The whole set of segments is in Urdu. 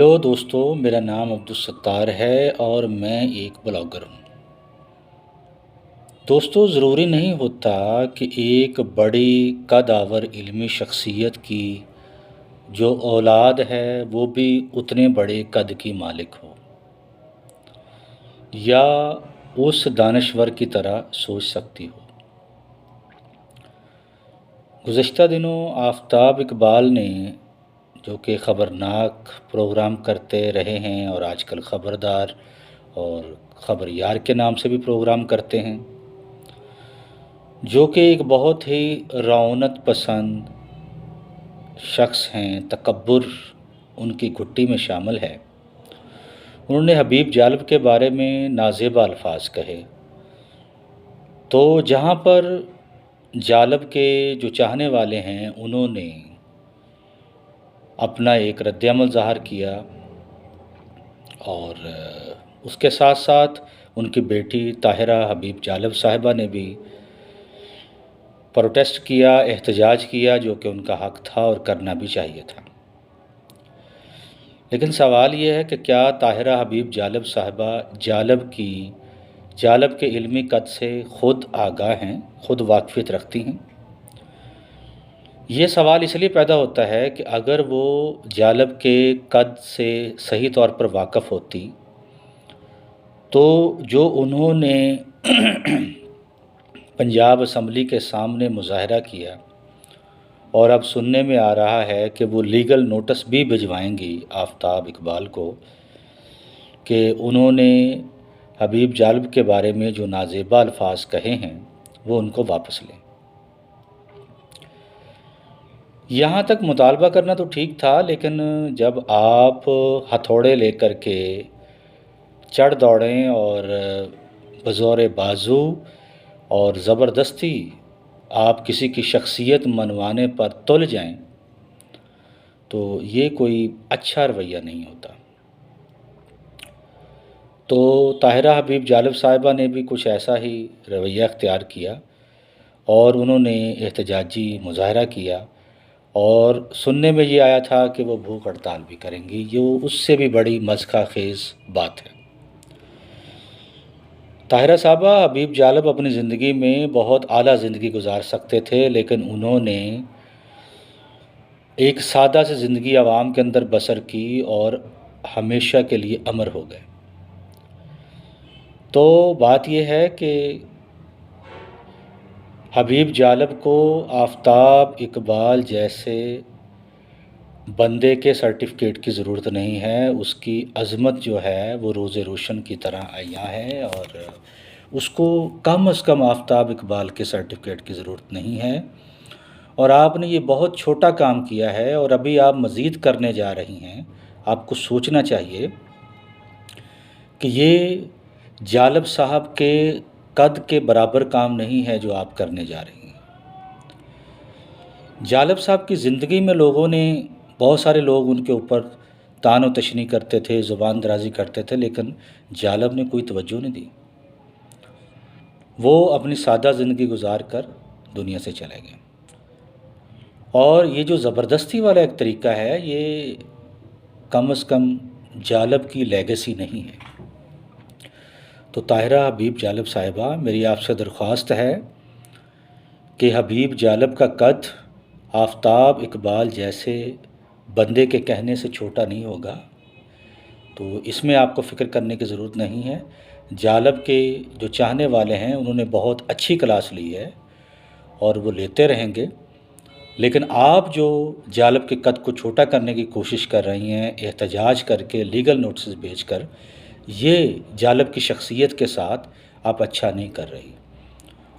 ہیلو دوستو، میرا نام عبدالستار ہے اور میں ایک بلاگر ہوں۔ دوستو، ضروری نہیں ہوتا کہ ایک بڑی قد آور علمی شخصیت کی جو اولاد ہے وہ بھی اتنے بڑے قد کی مالک ہو یا اس دانشور کی طرح سوچ سکتی ہو۔ گزشتہ دنوں آفتاب اقبال نے جو کہ خبرناک پروگرام کرتے رہے ہیں اور آج کل خبردار اور خبر یار کے نام سے بھی پروگرام کرتے ہیں، جو کہ ایک بہت ہی رعونت پسند شخص ہیں، تکبر ان کی گھٹی میں شامل ہے۔ انہوں نے حبیب جالب کے بارے میں نازیبا الفاظ کہے، تو جہاں پر جالب کے جو چاہنے والے ہیں انہوں نے اپنا ایک رد عمل ظاہر کیا اور اس کے ساتھ ساتھ ان کی بیٹی طاہرہ حبیب جالب صاحبہ نے بھی پروٹیسٹ کیا، احتجاج کیا، جو کہ ان کا حق تھا اور کرنا بھی چاہیے تھا۔ لیکن سوال یہ ہے کہ کیا طاہرہ حبیب جالب صاحبہ جالب کے علمی قد سے خود آگاہ ہیں، خود واقفیت رکھتی ہیں؟ یہ سوال اس لیے پیدا ہوتا ہے کہ اگر وہ جالب کے قد سے صحیح طور پر واقف ہوتی تو جو انہوں نے پنجاب اسمبلی کے سامنے مظاہرہ کیا اور اب سننے میں آ رہا ہے کہ وہ لیگل نوٹس بھی بھجوائیں گی آفتاب اقبال کو کہ انہوں نے حبیب جالب کے بارے میں جو نازیبا الفاظ کہے ہیں وہ ان کو واپس لیں۔ یہاں تک مطالبہ کرنا تو ٹھیک تھا، لیکن جب آپ ہتھوڑے لے کر کے چڑھ دوڑیں اور بزور بازو اور زبردستی آپ کسی کی شخصیت منوانے پر تل جائیں تو یہ کوئی اچھا رویہ نہیں ہوتا۔ تو طاہرہ حبیب جالب صاحبہ نے بھی کچھ ایسا ہی رویہ اختیار کیا اور انہوں نے احتجاجی مظاہرہ کیا اور سننے میں یہ آیا تھا کہ وہ بھوک ہڑتال بھی کریں گی، یہ اس سے بھی بڑی مضحکہ خیز بات ہے۔ طاہرہ صاحبہ حبیب جالب اپنی زندگی میں بہت اعلیٰ زندگی گزار سکتے تھے، لیکن انہوں نے ایک سادہ سی زندگی عوام کے اندر بسر کی اور ہمیشہ کے لیے امر ہو گئے۔ تو بات یہ ہے کہ حبیب جالب کو آفتاب اقبال جیسے بندے کے سرٹیفکیٹ کی ضرورت نہیں ہے، اس کی عظمت جو ہے وہ روز روشن کی طرح عیاں ہے اور اس کو کم از کم آفتاب اقبال کے سرٹیفکیٹ کی ضرورت نہیں ہے۔ اور آپ نے یہ بہت چھوٹا کام کیا ہے اور ابھی آپ مزید کرنے جا رہی ہیں۔ آپ کو سوچنا چاہیے کہ یہ جالب صاحب کے قد کے برابر کام نہیں ہے جو آپ کرنے جا رہی ہیں۔ جالب صاحب کی زندگی میں بہت سارے لوگ ان کے اوپر طعن و تشنیع کرتے تھے، زبان درازی کرتے تھے، لیکن جالب نے کوئی توجہ نہیں دی۔ وہ اپنی سادہ زندگی گزار کر دنیا سے چلے گئے۔ اور یہ جو زبردستی والا ایک طریقہ ہے، یہ کم از کم جالب کی لیگیسی نہیں ہے۔ تو طاہرہ حبیب جالب صاحبہ، میری آپ سے درخواست ہے کہ حبیب جالب کا قد آفتاب اقبال جیسے بندے کے کہنے سے چھوٹا نہیں ہوگا، تو اس میں آپ کو فکر کرنے کی ضرورت نہیں ہے۔ جالب کے جو چاہنے والے ہیں انہوں نے بہت اچھی کلاس لی ہے اور وہ لیتے رہیں گے، لیکن آپ جو جالب کے قد کو چھوٹا کرنے کی کوشش کر رہی ہیں، احتجاج کر کے، لیگل نوٹسز بھیج کر، یہ جالب کی شخصیت کے ساتھ آپ اچھا نہیں کر رہی۔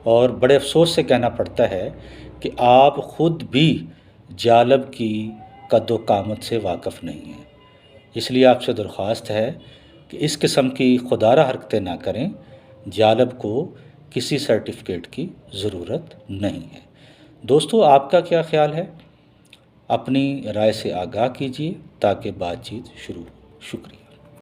اور بڑے افسوس سے کہنا پڑتا ہے کہ آپ خود بھی جالب کی قد و قامت سے واقف نہیں ہیں۔ اس لیے آپ سے درخواست ہے کہ اس قسم کی خودارہ حرکتیں نہ کریں۔ جالب کو کسی سرٹیفکیٹ کی ضرورت نہیں ہے۔ دوستو، آپ کا کیا خیال ہے؟ اپنی رائے سے آگاہ کیجیے تاکہ بات چیت شروع ہو۔ شکریہ۔